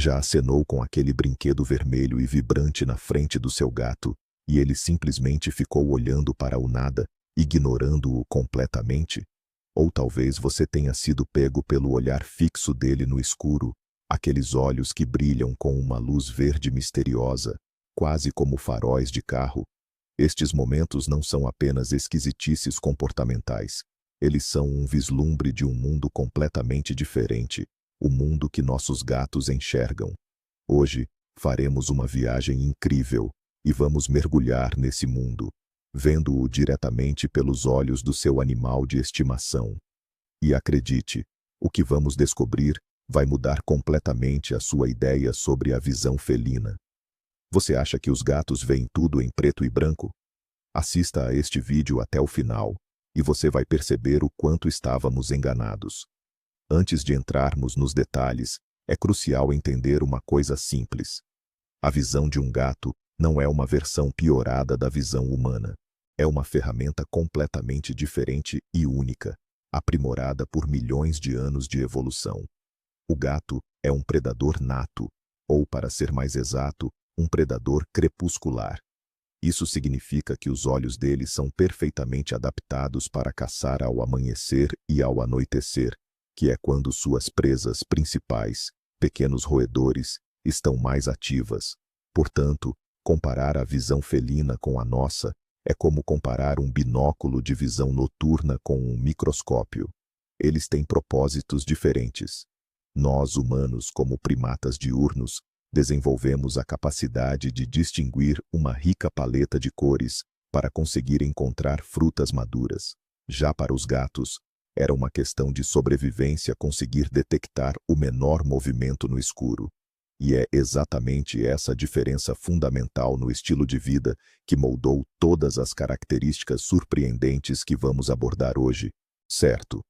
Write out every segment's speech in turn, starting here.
Já acenou com aquele brinquedo vermelho e vibrante na frente do seu gato, e ele simplesmente ficou olhando para o nada, ignorando-o completamente? Ou talvez você tenha sido pego pelo olhar fixo dele no escuro, aqueles olhos que brilham com uma luz verde misteriosa, quase como faróis de carro. Estes momentos não são apenas esquisitices comportamentais. Eles são um vislumbre de um mundo completamente diferente, o mundo que nossos gatos enxergam. Hoje, faremos uma viagem incrível e vamos mergulhar nesse mundo, vendo-o diretamente pelos olhos do seu animal de estimação. E acredite, o que vamos descobrir vai mudar completamente a sua ideia sobre a visão felina. Você acha que os gatos veem tudo em preto e branco? Assista a este vídeo até o final, e você vai perceber o quanto estávamos enganados. Antes de entrarmos nos detalhes, é crucial entender uma coisa simples. A visão de um gato não é uma versão piorada da visão humana. É uma ferramenta completamente diferente e única, aprimorada por milhões de anos de evolução. O gato é um predador nato, ou, para ser mais exato, um predador crepuscular. Isso significa que os olhos dele são perfeitamente adaptados para caçar ao amanhecer e ao anoitecer, que é quando suas presas principais, pequenos roedores, estão mais ativas. Portanto, comparar a visão felina com a nossa é como comparar um binóculo de visão noturna com um microscópio. Eles têm propósitos diferentes. Nós, humanos, como primatas diurnos, desenvolvemos a capacidade de distinguir uma rica paleta de cores para conseguir encontrar frutas maduras. Já para os gatos, era uma questão de sobrevivência conseguir detectar o menor movimento no escuro. E é exatamente essa diferença fundamental no estilo de vida que moldou todas as características surpreendentes que vamos abordar hoje, certo?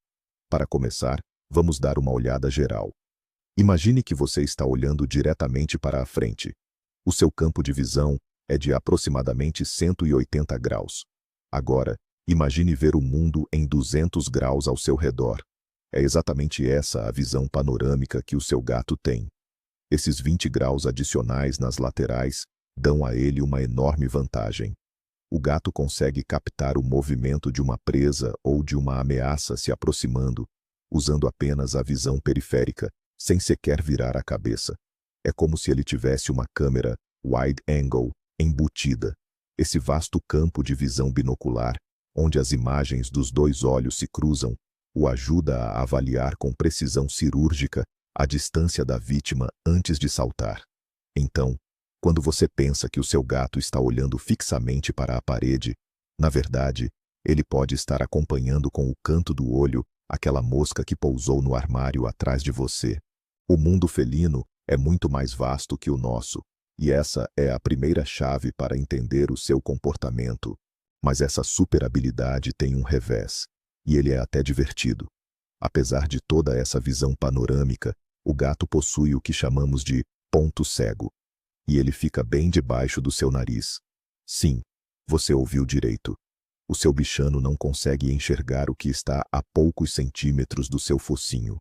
Para começar, vamos dar uma olhada geral. Imagine que você está olhando diretamente para a frente. O seu campo de visão é de aproximadamente 180 graus. Agora, imagine ver o mundo em 200 graus ao seu redor. É exatamente essa a visão panorâmica que o seu gato tem. Esses 20 graus adicionais nas laterais dão a ele uma enorme vantagem. O gato consegue captar o movimento de uma presa ou de uma ameaça se aproximando, usando apenas a visão periférica, sem sequer virar a cabeça. É como se ele tivesse uma câmera wide angle embutida. Esse vasto campo de visão binocular, onde as imagens dos dois olhos se cruzam, o ajuda a avaliar com precisão cirúrgica a distância da vítima antes de saltar. Então, quando você pensa que o seu gato está olhando fixamente para a parede, na verdade, ele pode estar acompanhando com o canto do olho aquela mosca que pousou no armário atrás de você. O mundo felino é muito mais vasto que o nosso, e essa é a primeira chave para entender o seu comportamento. Mas essa super habilidade tem um revés, e ele é até divertido. Apesar de toda essa visão panorâmica, o gato possui o que chamamos de ponto cego, e ele fica bem debaixo do seu nariz. Sim, você ouviu direito. O seu bichano não consegue enxergar o que está a poucos centímetros do seu focinho.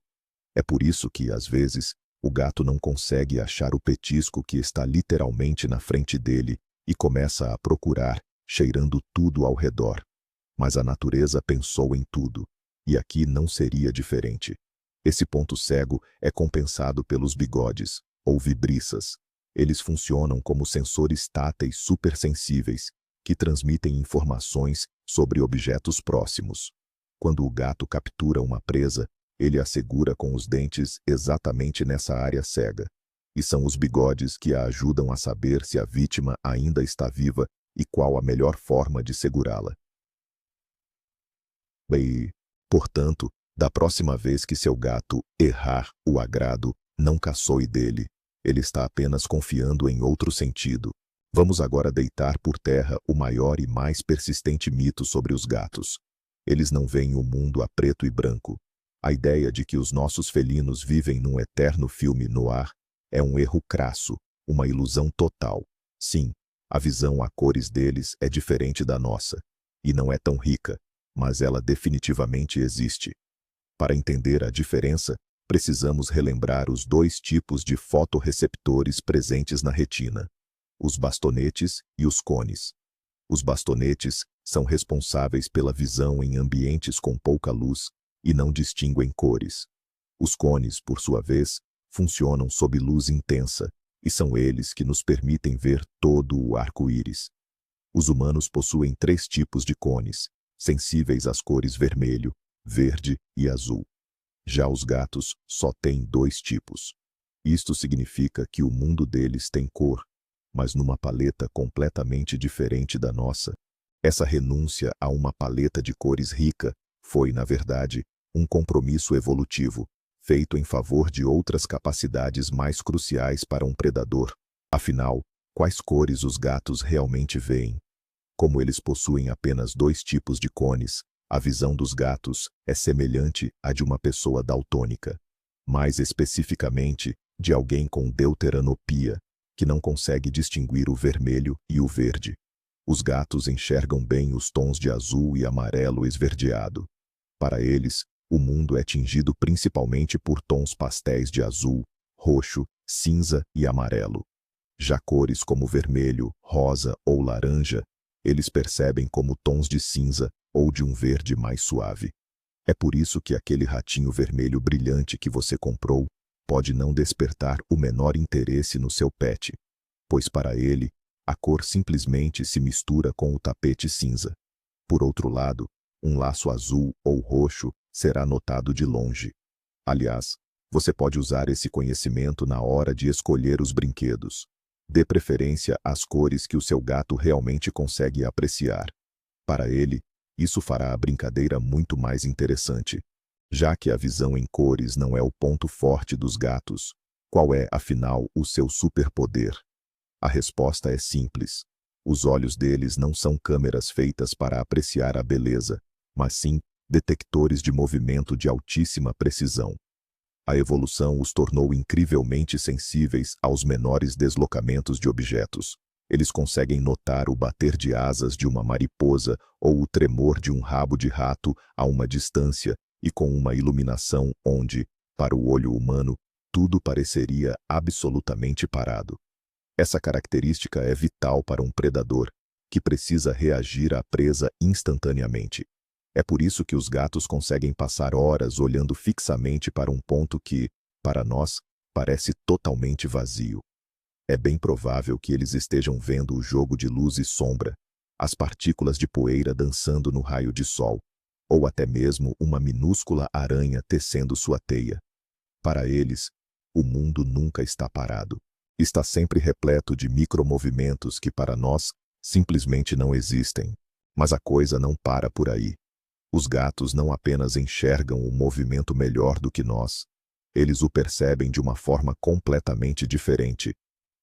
É por isso que, às vezes, o gato não consegue achar o petisco que está literalmente na frente dele e começa a procurar, cheirando tudo ao redor. Mas a natureza pensou em tudo, e aqui não seria diferente. Esse ponto cego é compensado pelos bigodes, ou vibriças. Eles funcionam como sensores táteis supersensíveis, que transmitem informações sobre objetos próximos. Quando o gato captura uma presa, ele a segura com os dentes exatamente nessa área cega. E são os bigodes que a ajudam a saber se a vítima ainda está viva e qual a melhor forma de segurá-la. Bem, portanto, da próxima vez que seu gato errar o agrado, não caçoe dele. Ele está apenas confiando em outro sentido. Vamos agora deitar por terra o maior e mais persistente mito sobre os gatos. Eles não veem o mundo a preto e branco. A ideia de que os nossos felinos vivem num eterno filme noir é um erro crasso, uma ilusão total. Sim, a visão a cores deles é diferente da nossa, e não é tão rica, mas ela definitivamente existe. Para entender a diferença, precisamos relembrar os dois tipos de fotorreceptores presentes na retina: os bastonetes e os cones. Os bastonetes são responsáveis pela visão em ambientes com pouca luz e não distinguem cores. Os cones, por sua vez, funcionam sob luz intensa, e são eles que nos permitem ver todo o arco-íris. Os humanos possuem 3 tipos de cones, sensíveis às cores vermelho, verde e azul. Já os gatos só têm 2 tipos. Isto significa que o mundo deles tem cor, mas numa paleta completamente diferente da nossa. Essa renúncia a uma paleta de cores rica foi, na verdade, um compromisso evolutivo, feito em favor de outras capacidades mais cruciais para um predador. Afinal, quais cores os gatos realmente veem? Como eles possuem apenas 2 tipos de cones, a visão dos gatos é semelhante à de uma pessoa daltônica. Mais especificamente, de alguém com deuteranopia, que não consegue distinguir o vermelho e o verde. Os gatos enxergam bem os tons de azul e amarelo esverdeado. Para eles, o mundo é tingido principalmente por tons pastéis de azul, roxo, cinza e amarelo. Já cores como vermelho, rosa ou laranja, eles percebem como tons de cinza ou de um verde mais suave. É por isso que aquele ratinho vermelho brilhante que você comprou pode não despertar o menor interesse no seu pet, pois para ele, a cor simplesmente se mistura com o tapete cinza. Por outro lado, um laço azul ou roxo será notado de longe. Aliás, você pode usar esse conhecimento na hora de escolher os brinquedos. Dê preferência às cores que o seu gato realmente consegue apreciar. Para ele, isso fará a brincadeira muito mais interessante. Já que a visão em cores não é o ponto forte dos gatos, qual é, afinal, o seu superpoder? A resposta é simples. Os olhos deles não são câmeras feitas para apreciar a beleza, mas sim detectores de movimento de altíssima precisão. A evolução os tornou incrivelmente sensíveis aos menores deslocamentos de objetos. Eles conseguem notar o bater de asas de uma mariposa ou o tremor de um rabo de rato a uma distância e com uma iluminação onde, para o olho humano, tudo pareceria absolutamente parado. Essa característica é vital para um predador, que precisa reagir à presa instantaneamente. É por isso que os gatos conseguem passar horas olhando fixamente para um ponto que, para nós, parece totalmente vazio. É bem provável que eles estejam vendo o jogo de luz e sombra, as partículas de poeira dançando no raio de sol, ou até mesmo uma minúscula aranha tecendo sua teia. Para eles, o mundo nunca está parado. Está sempre repleto de micromovimentos que para nós simplesmente não existem. Mas a coisa não para por aí. Os gatos não apenas enxergam o movimento melhor do que nós, eles o percebem de uma forma completamente diferente.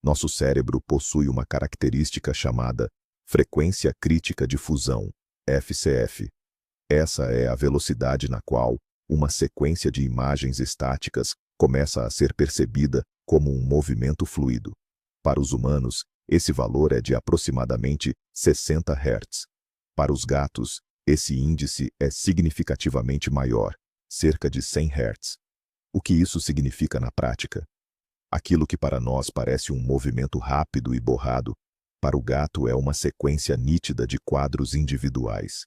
Nosso cérebro possui uma característica chamada frequência crítica de fusão, FCF. Essa é a velocidade na qual uma sequência de imagens estáticas começa a ser percebida como um movimento fluido. Para os humanos, esse valor é de aproximadamente 60 Hz. Para os gatos, esse índice é significativamente maior, cerca de 100 Hz. O que isso significa na prática? Aquilo que para nós parece um movimento rápido e borrado, para o gato é uma sequência nítida de quadros individuais.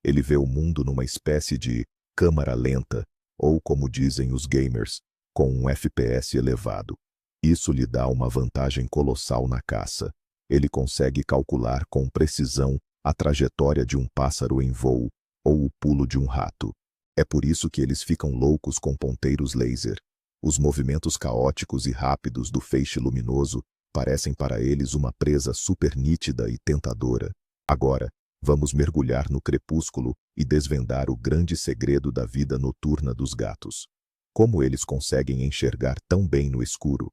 Ele vê o mundo numa espécie de câmara lenta, ou como dizem os gamers, com um FPS elevado. Isso lhe dá uma vantagem colossal na caça. Ele consegue calcular com precisão a trajetória de um pássaro em voo, ou o pulo de um rato. É por isso que eles ficam loucos com ponteiros laser. Os movimentos caóticos e rápidos do feixe luminoso parecem para eles uma presa super nítida e tentadora. Agora, vamos mergulhar no crepúsculo e desvendar o grande segredo da vida noturna dos gatos. Como eles conseguem enxergar tão bem no escuro?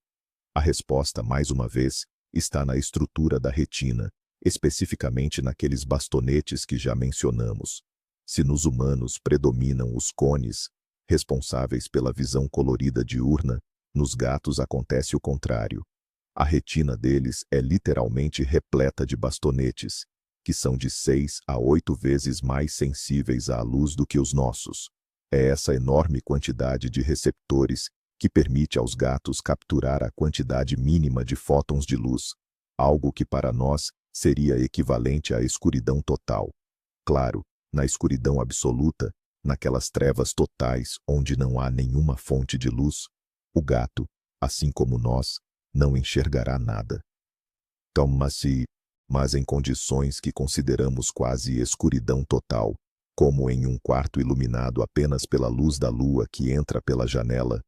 A resposta, mais uma vez, está na estrutura da retina, especificamente naqueles bastonetes que já mencionamos. Se nos humanos predominam os cones, responsáveis pela visão colorida diurna, nos gatos acontece o contrário. A retina deles é literalmente repleta de bastonetes, que são de 6 a 8 vezes mais sensíveis à luz do que os nossos. É essa enorme quantidade de receptores que permite aos gatos capturar a quantidade mínima de fótons de luz, algo que para nós seria equivalente à escuridão total. Claro, na escuridão absoluta, naquelas trevas totais onde não há nenhuma fonte de luz, o gato, assim como nós, não enxergará nada. Mas em condições que consideramos quase escuridão total, como em um quarto iluminado apenas pela luz da lua que entra pela janela,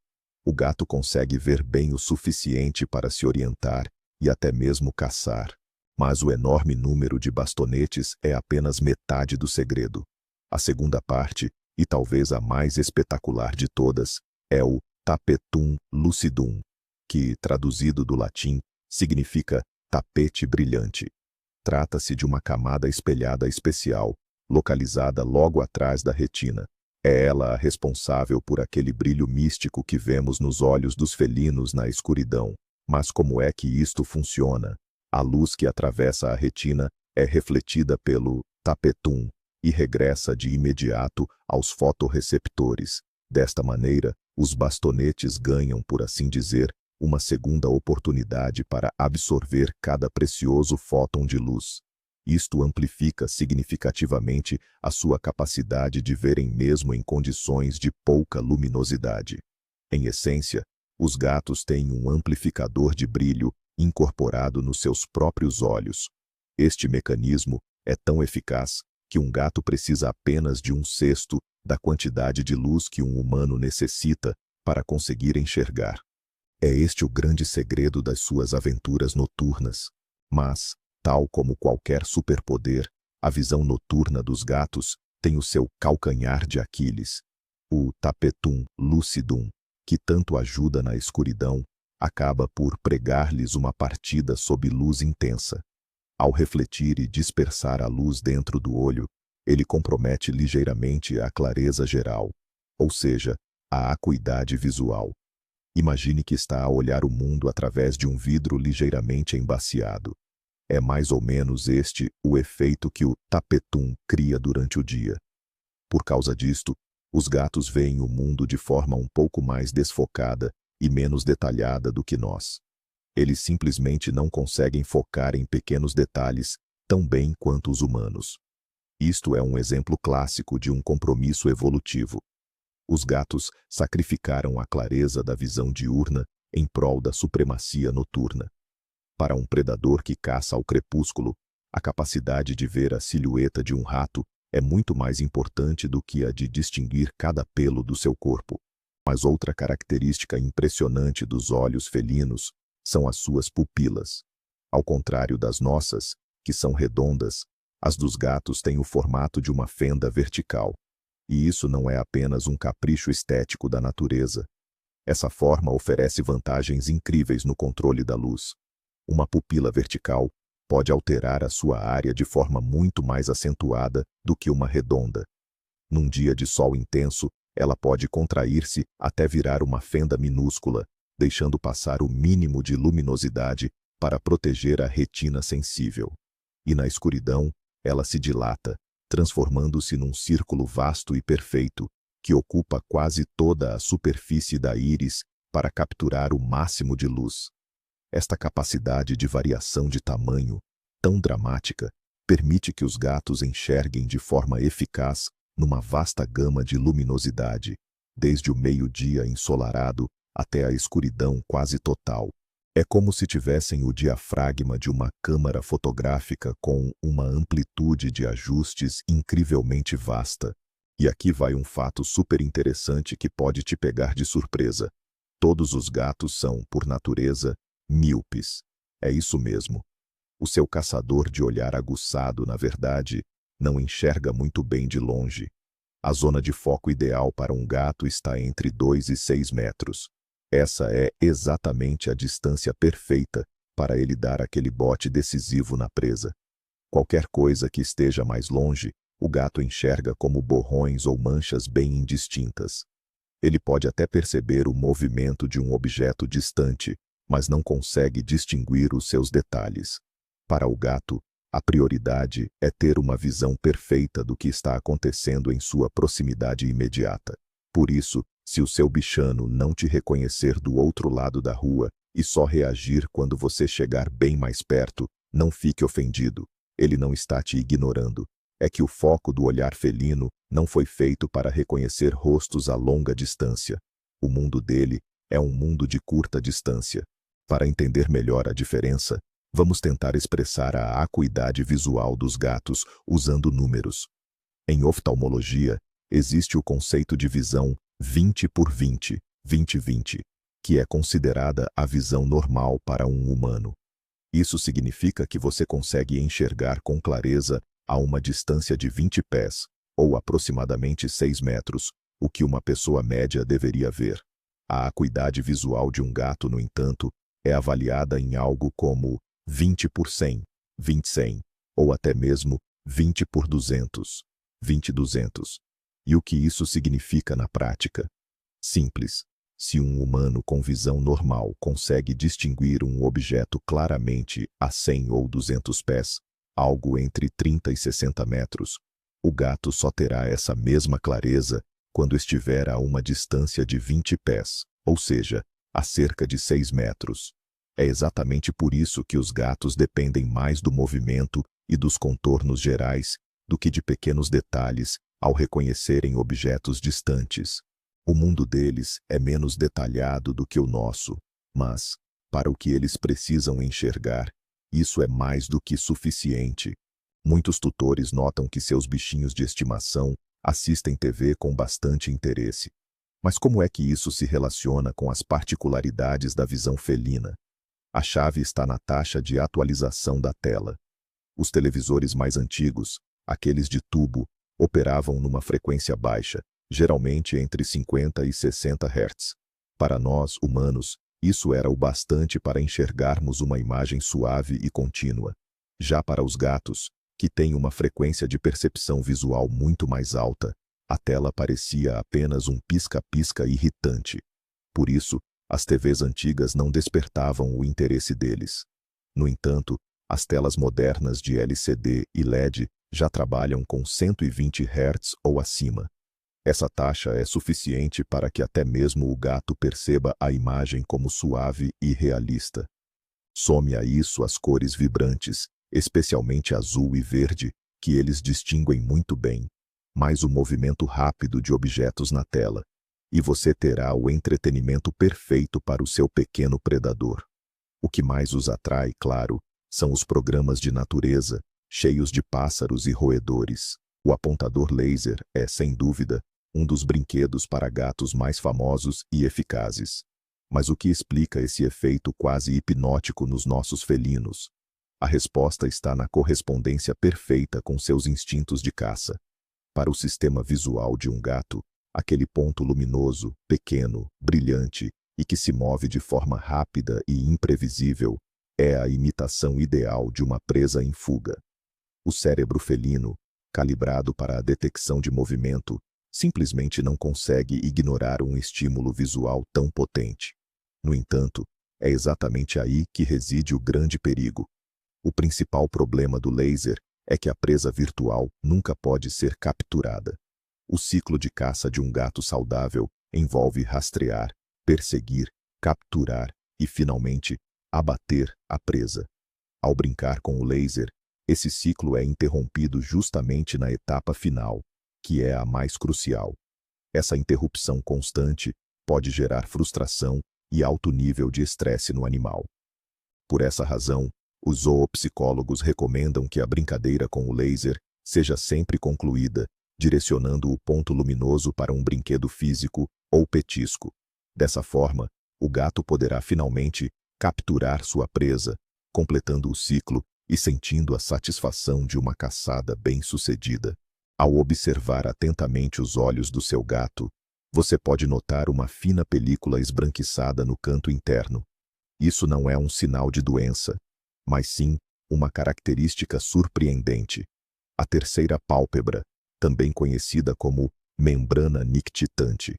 o gato consegue ver bem o suficiente para se orientar e até mesmo caçar. Mas o enorme número de bastonetes é apenas metade do segredo. A segunda parte, e talvez a mais espetacular de todas, é o tapetum lucidum, que, traduzido do latim, significa tapete brilhante. Trata-se de uma camada espelhada especial, localizada logo atrás da retina. É ela a responsável por aquele brilho místico que vemos nos olhos dos felinos na escuridão. Mas como é que isto funciona? A luz que atravessa a retina é refletida pelo tapetum e regressa de imediato aos fotorreceptores. Desta maneira, os bastonetes ganham, por assim dizer, uma segunda oportunidade para absorver cada precioso fóton de luz. Isto amplifica significativamente a sua capacidade de verem mesmo em condições de pouca luminosidade. Em essência, os gatos têm um amplificador de brilho incorporado nos seus próprios olhos. Este mecanismo é tão eficaz que um gato precisa apenas de 1/6 da quantidade de luz que um humano necessita para conseguir enxergar. É este o grande segredo das suas aventuras noturnas. Mas, tal como qualquer superpoder, a visão noturna dos gatos tem o seu calcanhar de Aquiles, o tapetum lucidum, que tanto ajuda na escuridão, acaba por pregar-lhes uma partida sob luz intensa. Ao refletir e dispersar a luz dentro do olho, ele compromete ligeiramente a clareza geral, ou seja, a acuidade visual. Imagine que está a olhar o mundo através de um vidro ligeiramente embaciado. É mais ou menos este o efeito que o tapetum cria durante o dia. Por causa disto, os gatos veem o mundo de forma um pouco mais desfocada e menos detalhada do que nós. Eles simplesmente não conseguem focar em pequenos detalhes tão bem quanto os humanos. Isto é um exemplo clássico de um compromisso evolutivo. Os gatos sacrificaram a clareza da visão diurna em prol da supremacia noturna. Para um predador que caça ao crepúsculo, a capacidade de ver a silhueta de um rato é muito mais importante do que a de distinguir cada pelo do seu corpo. Mas outra característica impressionante dos olhos felinos são as suas pupilas. Ao contrário das nossas, que são redondas, as dos gatos têm o formato de uma fenda vertical. E isso não é apenas um capricho estético da natureza. Essa forma oferece vantagens incríveis no controle da luz. Uma pupila vertical pode alterar a sua área de forma muito mais acentuada do que uma redonda. Num dia de sol intenso, ela pode contrair-se até virar uma fenda minúscula, deixando passar o mínimo de luminosidade para proteger a retina sensível. E na escuridão, ela se dilata, transformando-se num círculo vasto e perfeito, que ocupa quase toda a superfície da íris para capturar o máximo de luz. Esta capacidade de variação de tamanho, tão dramática, permite que os gatos enxerguem de forma eficaz numa vasta gama de luminosidade, desde o meio-dia ensolarado até a escuridão quase total. É como se tivessem o diafragma de uma câmara fotográfica com uma amplitude de ajustes incrivelmente vasta. E aqui vai um fato super interessante que pode te pegar de surpresa. Todos os gatos são, por natureza, míopes. É isso mesmo. O seu caçador de olhar aguçado, na verdade, não enxerga muito bem de longe. A zona de foco ideal para um gato está entre 2 e 6 metros. Essa é exatamente a distância perfeita para ele dar aquele bote decisivo na presa. Qualquer coisa que esteja mais longe, o gato enxerga como borrões ou manchas bem indistintas. Ele pode até perceber o movimento de um objeto distante, mas não consegue distinguir os seus detalhes. Para o gato, a prioridade é ter uma visão perfeita do que está acontecendo em sua proximidade imediata. Por isso, se o seu bichano não te reconhecer do outro lado da rua e só reagir quando você chegar bem mais perto, não fique ofendido. Ele não está te ignorando. É que o foco do olhar felino não foi feito para reconhecer rostos a longa distância. O mundo dele é um mundo de curta distância. Para entender melhor a diferença, vamos tentar expressar a acuidade visual dos gatos usando números. Em oftalmologia, existe o conceito de visão 20 por 20, 20-20, que é considerada a visão normal para um humano. Isso significa que você consegue enxergar com clareza a uma distância de 20 pés, ou aproximadamente 6 metros, o que uma pessoa média deveria ver. A acuidade visual de um gato, no entanto, é avaliada em algo como 20 por 100, 20-100, ou até mesmo 20 por 200, 20-200. E o que isso significa na prática? Simples. Se um humano com visão normal consegue distinguir um objeto claramente a 100 ou 200 pés, algo entre 30 e 60 metros, o gato só terá essa mesma clareza quando estiver a uma distância de 20 pés, ou seja, a cerca de 6 metros. É exatamente por isso que os gatos dependem mais do movimento e dos contornos gerais do que de pequenos detalhes ao reconhecerem objetos distantes. O mundo deles é menos detalhado do que o nosso, mas, para o que eles precisam enxergar, isso é mais do que suficiente. Muitos tutores notam que seus bichinhos de estimação assistem TV com bastante interesse. Mas como é que isso se relaciona com as particularidades da visão felina? A chave está na taxa de atualização da tela. Os televisores mais antigos, aqueles de tubo, operavam numa frequência baixa, geralmente entre 50 e 60 Hz. Para nós, humanos, isso era o bastante para enxergarmos uma imagem suave e contínua. Já para os gatos, que têm uma frequência de percepção visual muito mais alta, a tela parecia apenas um pisca-pisca irritante. Por isso, as TVs antigas não despertavam o interesse deles. No entanto, as telas modernas de LCD e LED já trabalham com 120 Hz ou acima. Essa taxa é suficiente para que até mesmo o gato perceba a imagem como suave e realista. Some a isso as cores vibrantes, especialmente azul e verde, que eles distinguem muito bem, mais o movimento rápido de objetos na tela, e você terá o entretenimento perfeito para o seu pequeno predador. O que mais os atrai, claro, são os programas de natureza, cheios de pássaros e roedores. O apontador laser é, sem dúvida, um dos brinquedos para gatos mais famosos e eficazes. Mas o que explica esse efeito quase hipnótico nos nossos felinos? A resposta está na correspondência perfeita com seus instintos de caça. Para o sistema visual de um gato, aquele ponto luminoso, pequeno, brilhante e que se move de forma rápida e imprevisível é a imitação ideal de uma presa em fuga. O cérebro felino, calibrado para a detecção de movimento, simplesmente não consegue ignorar um estímulo visual tão potente. No entanto, é exatamente aí que reside o grande perigo. O principal problema do laser é que a presa virtual nunca pode ser capturada. O ciclo de caça de um gato saudável envolve rastrear, perseguir, capturar e, finalmente, abater a presa. Ao brincar com o laser, esse ciclo é interrompido justamente na etapa final, que é a mais crucial. Essa interrupção constante pode gerar frustração e alto nível de estresse no animal. Por essa razão, os zoopsicólogos recomendam que a brincadeira com o laser seja sempre concluída, direcionando o ponto luminoso para um brinquedo físico ou petisco. Dessa forma, o gato poderá finalmente capturar sua presa, completando o ciclo e sentindo a satisfação de uma caçada bem-sucedida. Ao observar atentamente os olhos do seu gato, você pode notar uma fina película esbranquiçada no canto interno. Isso não é um sinal de doença, mas sim uma característica surpreendente. A terceira pálpebra, também conhecida como membrana nictitante.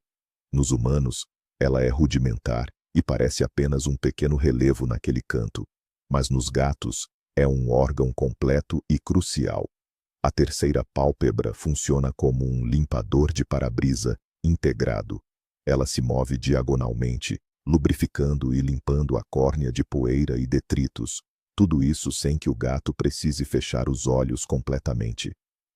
Nos humanos, ela é rudimentar e parece apenas um pequeno relevo naquele canto, mas nos gatos é um órgão completo e crucial. A terceira pálpebra funciona como um limpador de para-brisa integrado. Ela se move diagonalmente, lubrificando e limpando a córnea de poeira e detritos, tudo isso sem que o gato precise fechar os olhos completamente.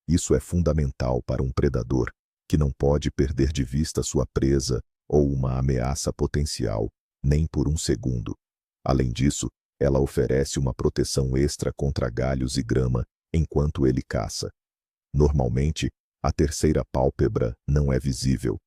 Isso é fundamental para um predador, que não pode perder de vista sua presa ou uma ameaça potencial, nem por um segundo. Além disso, ela oferece uma proteção extra contra galhos e grama enquanto ele caça. Normalmente, a terceira pálpebra não é visível.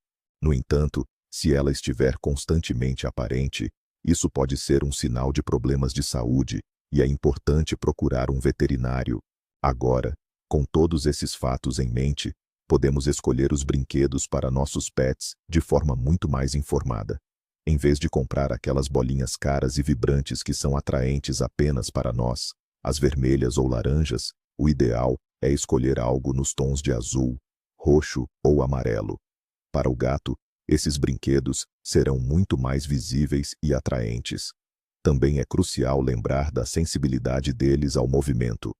No entanto, se ela estiver constantemente aparente, isso pode ser um sinal de problemas de saúde e é importante procurar um veterinário. Agora, com todos esses fatos em mente, podemos escolher os brinquedos para nossos pets de forma muito mais informada. Em vez de comprar aquelas bolinhas caras e vibrantes que são atraentes apenas para nós, as vermelhas ou laranjas, o ideal é escolher algo nos tons de azul, roxo ou amarelo. Para o gato, esses brinquedos serão muito mais visíveis e atraentes. Também é crucial lembrar da sensibilidade deles ao movimento.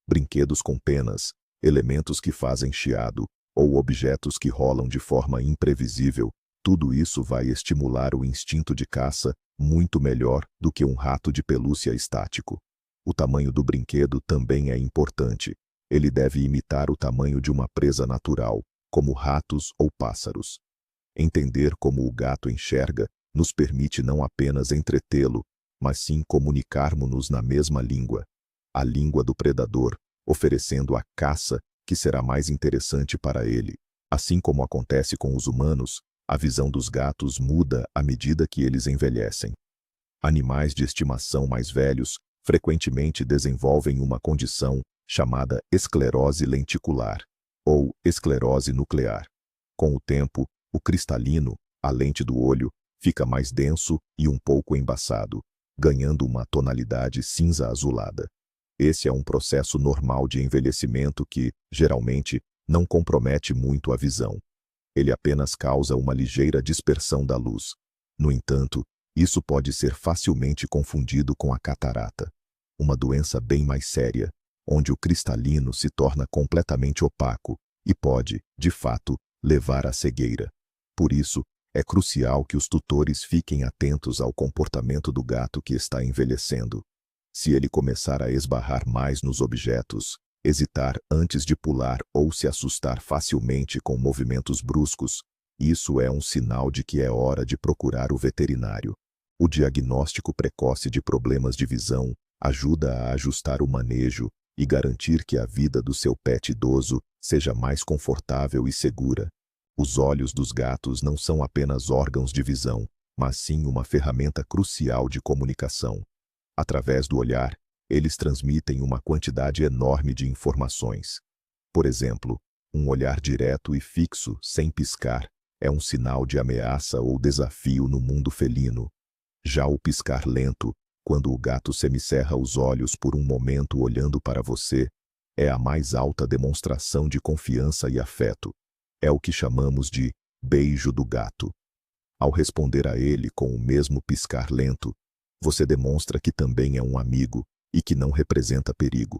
Brinquedos com penas, elementos que fazem chiado, ou objetos que rolam de forma imprevisível, tudo isso vai estimular o instinto de caça muito melhor do que um rato de pelúcia estático. O tamanho do brinquedo também é importante. Ele deve imitar o tamanho de uma presa natural, como ratos ou pássaros. Entender como o gato enxerga nos permite não apenas entretê-lo, mas sim comunicarmos-nos na mesma língua, a língua do predador, oferecendo a caça que será mais interessante para ele. Assim como acontece com os humanos, a visão dos gatos muda à medida que eles envelhecem. Animais de estimação mais velhos frequentemente desenvolvem uma condição chamada esclerose lenticular, ou esclerose nuclear. Com o tempo, o cristalino, a lente do olho, fica mais denso e um pouco embaçado, ganhando uma tonalidade cinza azulada. Esse é um processo normal de envelhecimento que, geralmente, não compromete muito a visão. Ele apenas causa uma ligeira dispersão da luz. No entanto, isso pode ser facilmente confundido com a catarata, uma doença bem mais séria, onde o cristalino se torna completamente opaco e pode, de fato, levar à cegueira. Por isso, é crucial que os tutores fiquem atentos ao comportamento do gato que está envelhecendo. Se ele começar a esbarrar mais nos objetos, hesitar antes de pular ou se assustar facilmente com movimentos bruscos, isso é um sinal de que é hora de procurar o veterinário. O diagnóstico precoce de problemas de visão ajuda a ajustar o manejo e garantir que a vida do seu pet idoso seja mais confortável e segura. Os olhos dos gatos não são apenas órgãos de visão, mas sim uma ferramenta crucial de comunicação. Através do olhar, eles transmitem uma quantidade enorme de informações. Por exemplo, um olhar direto e fixo, sem piscar, é um sinal de ameaça ou desafio no mundo felino. Já o piscar lento, quando o gato semicerra os olhos por um momento olhando para você, é a mais alta demonstração de confiança e afeto. É o que chamamos de beijo do gato. Ao responder a ele com o mesmo piscar lento, você demonstra que também é um amigo e que não representa perigo.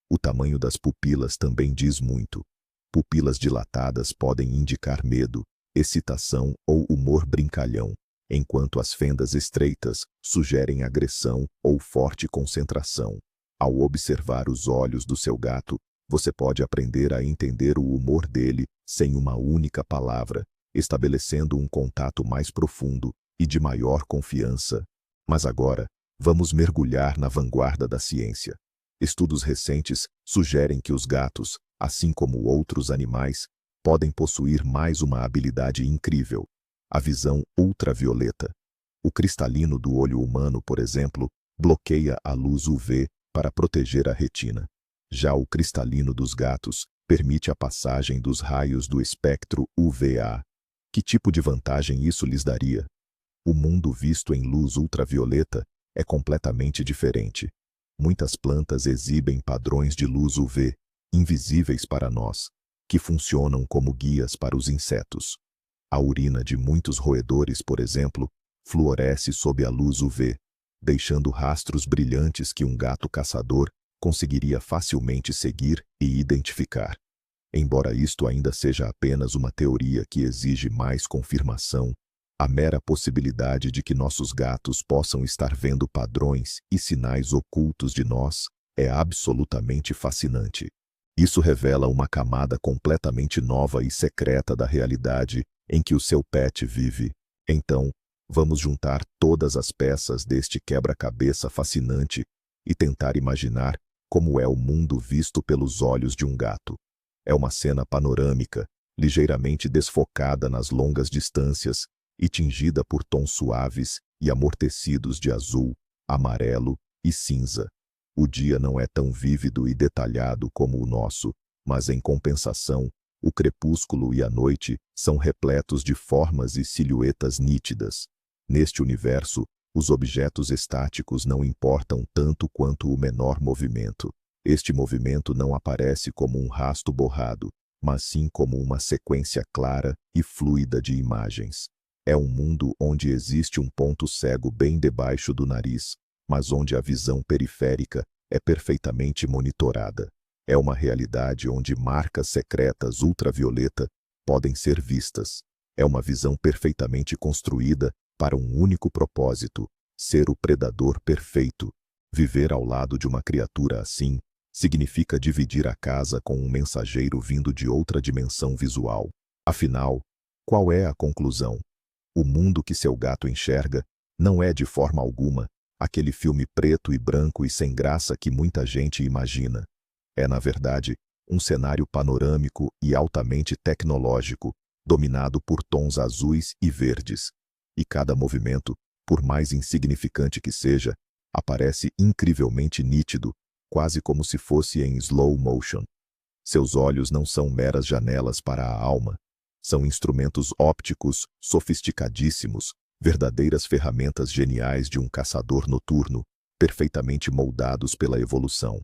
O tamanho das pupilas também diz muito. Pupilas dilatadas podem indicar medo, excitação ou humor brincalhão, enquanto as fendas estreitas sugerem agressão ou forte concentração. Ao observar os olhos do seu gato, você pode aprender a entender o humor dele sem uma única palavra, estabelecendo um contato mais profundo e de maior confiança. Mas agora, vamos mergulhar na vanguarda da ciência. Estudos recentes sugerem que os gatos, assim como outros animais, podem possuir mais uma habilidade incrível: a visão ultravioleta. O cristalino do olho humano, por exemplo, bloqueia a luz UV para proteger a retina. Já o cristalino dos gatos permite a passagem dos raios do espectro UVA. Que tipo de vantagem isso lhes daria? O mundo visto em luz ultravioleta é completamente diferente. Muitas plantas exibem padrões de luz UV, invisíveis para nós, que funcionam como guias para os insetos. A urina de muitos roedores, por exemplo, fluoresce sob a luz UV, deixando rastros brilhantes que um gato caçador conseguiria facilmente seguir e identificar. Embora isto ainda seja apenas uma teoria que exige mais confirmação, a mera possibilidade de que nossos gatos possam estar vendo padrões e sinais ocultos de nós é absolutamente fascinante. Isso revela uma camada completamente nova e secreta da realidade em que o seu pet vive. Então, vamos juntar todas as peças deste quebra-cabeça fascinante e tentar imaginar como é o mundo visto pelos olhos de um gato. É uma cena panorâmica, ligeiramente desfocada nas longas distâncias e tingida por tons suaves e amortecidos de azul, amarelo e cinza. O dia não é tão vívido e detalhado como o nosso, mas em compensação, o crepúsculo e a noite são repletos de formas e silhuetas nítidas. Neste universo, os objetos estáticos não importam tanto quanto o menor movimento. Este movimento não aparece como um rasto borrado, mas sim como uma sequência clara e fluida de imagens. É um mundo onde existe um ponto cego bem debaixo do nariz, mas onde a visão periférica é perfeitamente monitorada. É uma realidade onde marcas secretas ultravioleta podem ser vistas. É uma visão perfeitamente construída para um único propósito: ser o predador perfeito. Viver ao lado de uma criatura assim significa dividir a casa com um mensageiro vindo de outra dimensão visual. Afinal, qual é a conclusão? O mundo que seu gato enxerga não é de forma alguma aquele filme preto e branco e sem graça que muita gente imagina. É, na verdade, um cenário panorâmico e altamente tecnológico, dominado por tons azuis e verdes. E cada movimento, por mais insignificante que seja, aparece incrivelmente nítido, quase como se fosse em slow motion. Seus olhos não são meras janelas para a alma. São instrumentos ópticos sofisticadíssimos, verdadeiras ferramentas geniais de um caçador noturno, perfeitamente moldados pela evolução.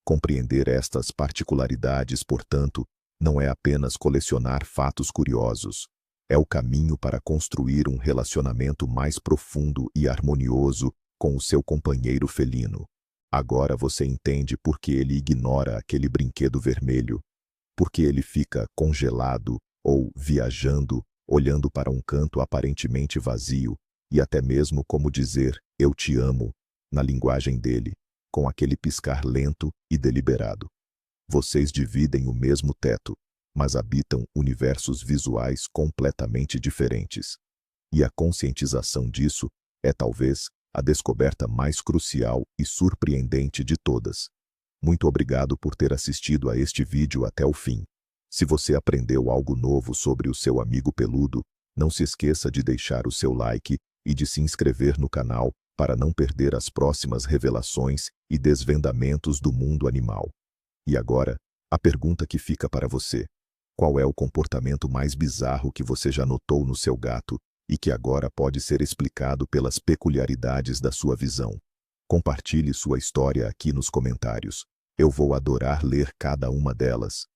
Compreender estas particularidades, portanto, não é apenas colecionar fatos curiosos. É o caminho para construir um relacionamento mais profundo e harmonioso com o seu companheiro felino. Agora você entende por que ele ignora aquele brinquedo vermelho, por que ele fica congelado ou viajando, olhando para um canto aparentemente vazio, e até mesmo como dizer "eu te amo" na linguagem dele, com aquele piscar lento e deliberado. Vocês dividem o mesmo teto, mas habitam universos visuais completamente diferentes. E a conscientização disso é talvez a descoberta mais crucial e surpreendente de todas. Muito obrigado por ter assistido a este vídeo até o fim. Se você aprendeu algo novo sobre o seu amigo peludo, não se esqueça de deixar o seu like e de se inscrever no canal para não perder as próximas revelações e desvendamentos do mundo animal. E agora, a pergunta que fica para você: qual é o comportamento mais bizarro que você já notou no seu gato e que agora pode ser explicado pelas peculiaridades da sua visão? Compartilhe sua história aqui nos comentários. Eu vou adorar ler cada uma delas.